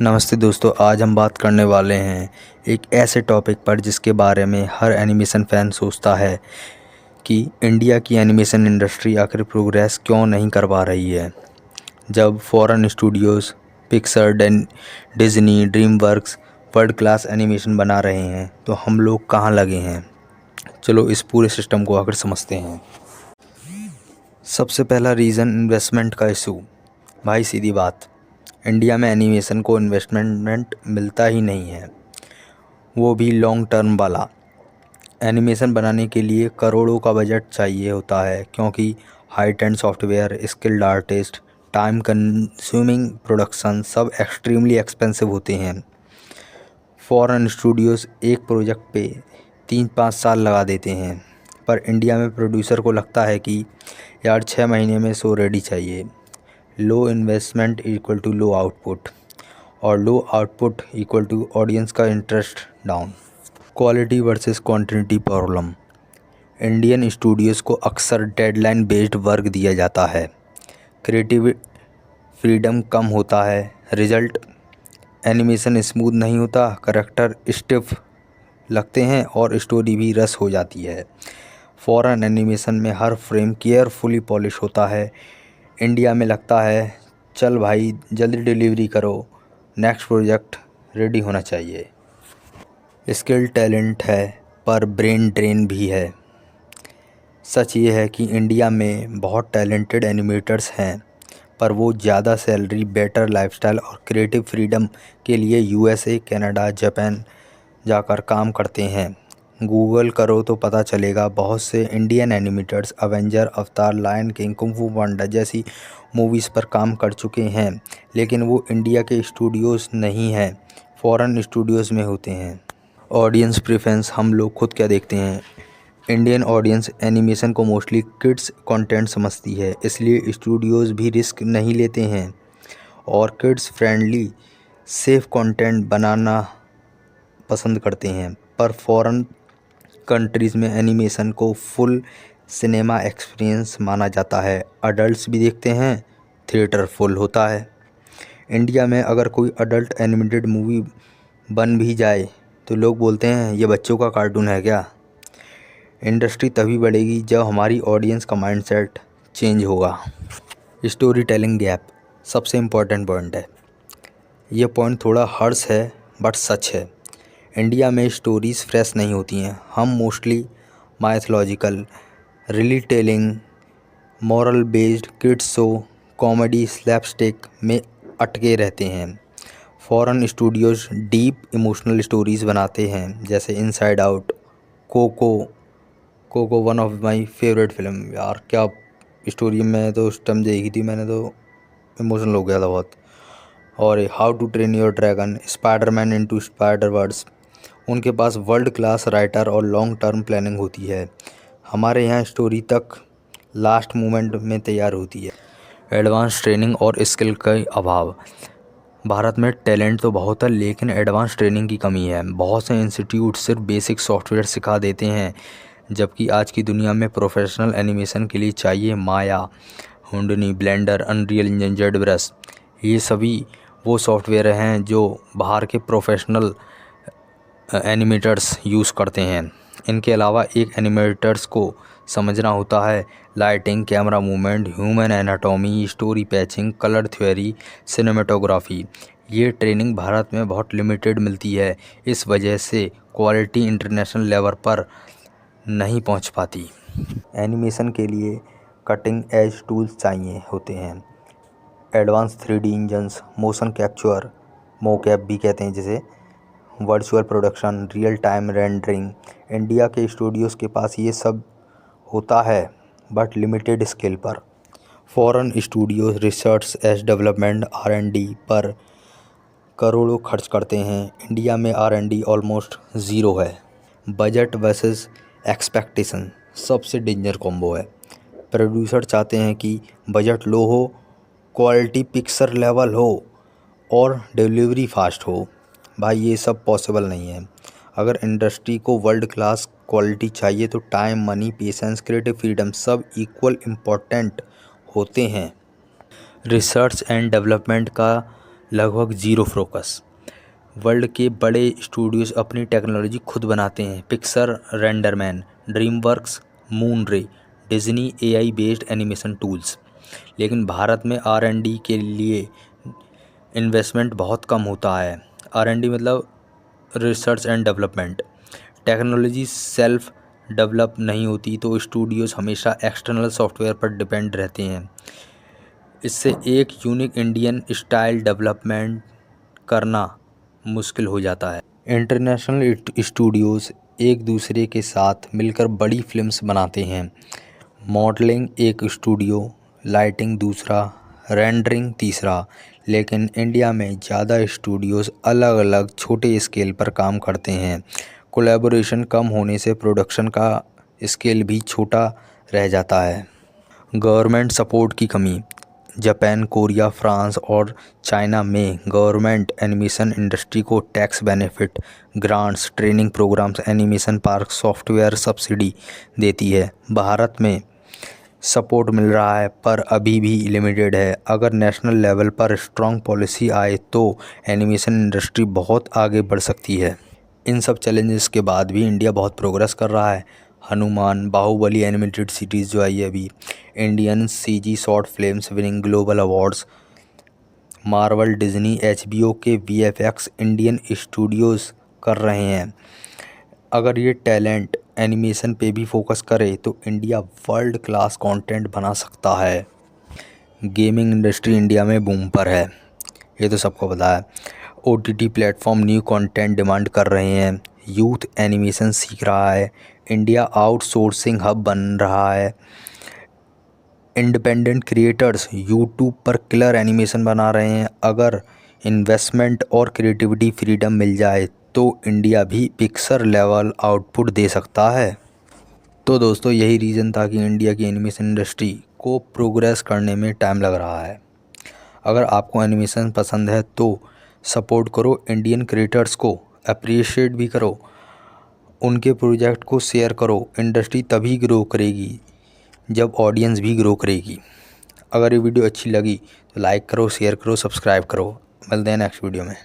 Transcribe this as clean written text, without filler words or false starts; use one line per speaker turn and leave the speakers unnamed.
नमस्ते दोस्तों, आज हम बात करने वाले हैं एक ऐसे टॉपिक पर जिसके बारे में हर एनिमेशन फ़ैन सोचता है कि इंडिया की एनिमेशन इंडस्ट्री आखिर प्रोग्रेस क्यों नहीं कर पा रही है। जब foreign Studios Pixar, Disney, DreamWorks world class animation बना रहे हैं तो हम लोग कहाँ लगे हैं। चलो इस पूरे सिस्टम को आखिर समझते हैं। सबसे पहला रीज़न इन्वेस्टमेंट का इशू। भाई सीधी बात, इंडिया में एनिमेशन को इन्वेस्टमेंट मिलता ही नहीं है, वो भी लॉन्ग टर्म वाला। एनिमेशन बनाने के लिए करोड़ों का बजट चाहिए होता है क्योंकि high and software, skilled artist, time consuming production सब एक्सट्रीमली एक्सपेंसिव होते हैं। फॉरेन स्टूडियोज़ एक प्रोजेक्ट पे 3-5 साल लगा देते हैं, पर इंडिया में प्रोड्यूसर को लगता है कि यार 6 महीने में शो रेडी चाहिए। Low investment equal to low output, और low output equal to audience का interest down. Quality versus quantity problem. Indian studios को अक्सर डेडलाइन बेस्ड वर्क दिया जाता है, क्रिएटिव फ्रीडम कम होता है, रिजल्ट एनिमेशन स्मूथ नहीं होता, करैक्टर स्टिफ लगते हैं और स्टोरी भी रस हो जाती है। फॉरेन एनिमेशन में हर फ्रेम केयरफुली पॉलिश होता है, इंडिया में लगता है चल भाई जल्दी डिलीवरी करो, नेक्स्ट प्रोजेक्ट रेडी होना चाहिए। स्किल टैलेंट है पर ब्रेन ड्रेन भी है। सच ये है कि इंडिया में बहुत टैलेंटेड एनिमेटर्स हैं, पर वो ज़्यादा सैलरी, बेटर लाइफस्टाइल और क्रिएटिव फ्रीडम के लिए यूएसए, कनाडा, जापान जाकर काम करते हैं। गूगल करो तो पता चलेगा, बहुत से इंडियन एनिमेटर्स अवेंजर, अवतार, लायन किंग, कुंग फू पांडा जैसी मूवीज़ पर काम कर चुके हैं, लेकिन वो इंडिया के स्टूडियोज़ नहीं हैं, फॉरेन स्टूडियोज़ में होते हैं। ऑडियंस प्रेफरेंस, हम लोग खुद क्या देखते हैं। इंडियन ऑडियंस एनिमेशन को मोस्टली किड्स कंटेंट समझती है, इसलिए स्टूडियोज़ भी रिस्क नहीं लेते हैं और किड्स फ्रेंडली सेफ कंटेंट बनाना पसंद करते हैं। पर फॉरेन कंट्रीज़ में एनिमेशन को फुल सिनेमा एक्सपीरियंस माना जाता है, अडल्ट्स भी देखते हैं, थिएटर फुल होता है। इंडिया में अगर कोई अडल्ट एनिमेटेड मूवी बन भी जाए तो लोग बोलते हैं ये बच्चों का कार्टून है क्या। इंडस्ट्री तभी बढ़ेगी जब हमारी ऑडियंस का माइंडसेट चेंज होगा। स्टोरी टेलिंग गैप सबसे इम्पोर्टेंट पॉइंट है। ये पॉइंट थोड़ा हर्ष है बट सच है। इंडिया में स्टोरीज़ फ्रेश नहीं होती हैं, हम mostly mythological, retelling, moral based kids show, comedy, slapstick में अटके रहते हैं। Foreign studios deep emotional stories बनाते हैं, जैसे Inside Out, Coco. Coco one of my favourite film यार, क्या स्टोरी, मैं तो उस टाइम देखी थी, मैंने तो इमोशनल हो गया था बहुत। और how to train your dragon, Spiderman into spider words. उनके पास वर्ल्ड क्लास राइटर और लॉन्ग टर्म प्लानिंग होती है, हमारे यहाँ स्टोरी तक लास्ट मोमेंट में तैयार होती है। एडवांस ट्रेनिंग और स्किल का अभाव। भारत में टैलेंट तो बहुत है लेकिन एडवांस ट्रेनिंग की कमी है। बहुत से इंस्टीट्यूट सिर्फ बेसिक सॉफ्टवेयर सिखा देते हैं, जबकि आज की दुनिया में प्रोफेशनल एनिमेशन के लिए चाहिए Maya, Houdini, Blender, Unreal Engine, ZBrush. ये सभी वो सॉफ्टवेयर हैं जो बाहर के प्रोफेशनल एनिमेटर्स यूज़ करते हैं। इनके अलावा एक एनिमेटर्स को समझना होता है lighting, camera movement, human anatomy, story patching, colour theory, cinematography. ये ट्रेनिंग भारत में बहुत लिमिटेड मिलती है, इस वजह से क्वालिटी इंटरनेशनल लेवल पर नहीं पहुंच पाती। एनिमेशन के लिए कटिंग एज टूल्स चाहिए होते हैं, advance 3D engines, motion capture, mocap भी कहते हैं जिसे, virtual production, real time rendering. India के स्टूडियोज़ के पास ये सब होता है बट लिमिटेड स्केल पर। फॉरेन स्टूडियोज़ रिसर्च एज डेवलपमेंट R&D पर करोड़ों खर्च करते हैं, इंडिया में R&D ऑलमोस्ट ज़ीरो है। बजट वर्सेस एक्सपेक्टेशन सबसे डेंजर कॉम्बो है। प्रोड्यूसर चाहते हैं कि बजट लो हो, क्वालिटी पिक्चर लेवल हो और डिलीवरी फास्ट हो। भाई ये सब पॉसिबल नहीं है। अगर इंडस्ट्री को वर्ल्ड क्लास क्वालिटी चाहिए तो time, money, patience, creative freedom सब इक्वल इम्पोर्टेंट होते हैं। रिसर्च एंड डेवलपमेंट का लगभग ज़ीरो फोकस। वर्ल्ड के बड़े स्टूडियोज अपनी टेक्नोलॉजी खुद बनाते हैं। Pixar, RenderMan, DreamWorks, Moonray, Disney AI based animation tools. लेकिन भारत में R&D के लिए इन्वेस्टमेंट बहुत कम होता है। R&D मतलब research and development. Technology self develop नहीं होती तो स्टूडियोज हमेशा एक्सटर्नल सॉफ्टवेयर पर डिपेंड रहते हैं। इससे एक यूनिक इंडियन स्टाइल डेवलपमेंट करना मुश्किल हो जाता है। इंटरनेशनल स्टूडियोज़ एक दूसरे के साथ मिलकर बड़ी फिल्म्स बनाते हैं। मॉडलिंग एक स्टूडियो, लाइटिंग दूसरा, रेंडरिंग तीसरा। लेकिन इंडिया में ज़्यादा स्टूडियोज़ अलग अलग छोटे स्केल पर काम करते हैं। कोलैबोरेशन कम होने से प्रोडक्शन का स्केल भी छोटा रह जाता है। गवर्नमेंट सपोर्ट की कमी। जापान, कोरिया, फ्रांस और चाइना में गवर्नमेंट एनिमेशन इंडस्ट्री को tax benefit, grants, training programmes, animation park, software subsidy देती है। भारत में सपोर्ट मिल रहा है पर अभी भी लिमिटेड है। अगर नेशनल लेवल पर स्ट्रॉन्ग पॉलिसी आए तो एनिमेशन इंडस्ट्री बहुत आगे बढ़ सकती है। इन सब चैलेंजेस के बाद भी इंडिया बहुत प्रोग्रेस कर रहा है। हनुमान, बाहुबली एनिमेटेड सीरीज़ जो आई है अभी, Indian CG short films winning global awards, Marvel, Disney, HBO के VFX इंडियन स्टूडियोज़ कर रहे हैं। अगर ये टैलेंट एनिमेशन पे भी फोकस करे तो इंडिया वर्ल्ड क्लास कंटेंट बना सकता है। गेमिंग इंडस्ट्री इंडिया में बूम पर है, ये तो सबको पता है। OTT platform new content demand कर रहे हैं। यूथ एनिमेशन सीख रहा है। इंडिया आउटसोर्सिंग हब बन रहा है। इंडिपेंडेंट क्रिएटर्स यूट्यूब पर किलर एनिमेशन बना रहे हैं। अगर इन्वेस्टमेंट और क्रिएटिविटी फ्रीडम मिल जाए तो इंडिया भी पिक्सर लेवल आउटपुट दे सकता है। तो दोस्तों यही रीज़न था कि इंडिया की एनिमेशन इंडस्ट्री को प्रोग्रेस करने में टाइम लग रहा है। अगर आपको एनिमेशन पसंद है तो सपोर्ट करो इंडियन क्रिएटर्स को, अप्रिशिएट भी करो, उनके प्रोजेक्ट को शेयर करो। इंडस्ट्री तभी ग्रो करेगी जब ऑडियंस भी ग्रो करेगी। अगर ये वीडियो अच्छी लगी तो लाइक करो, शेयर करो, सब्सक्राइब करो। मिलते हैं नेक्स्ट वीडियो में।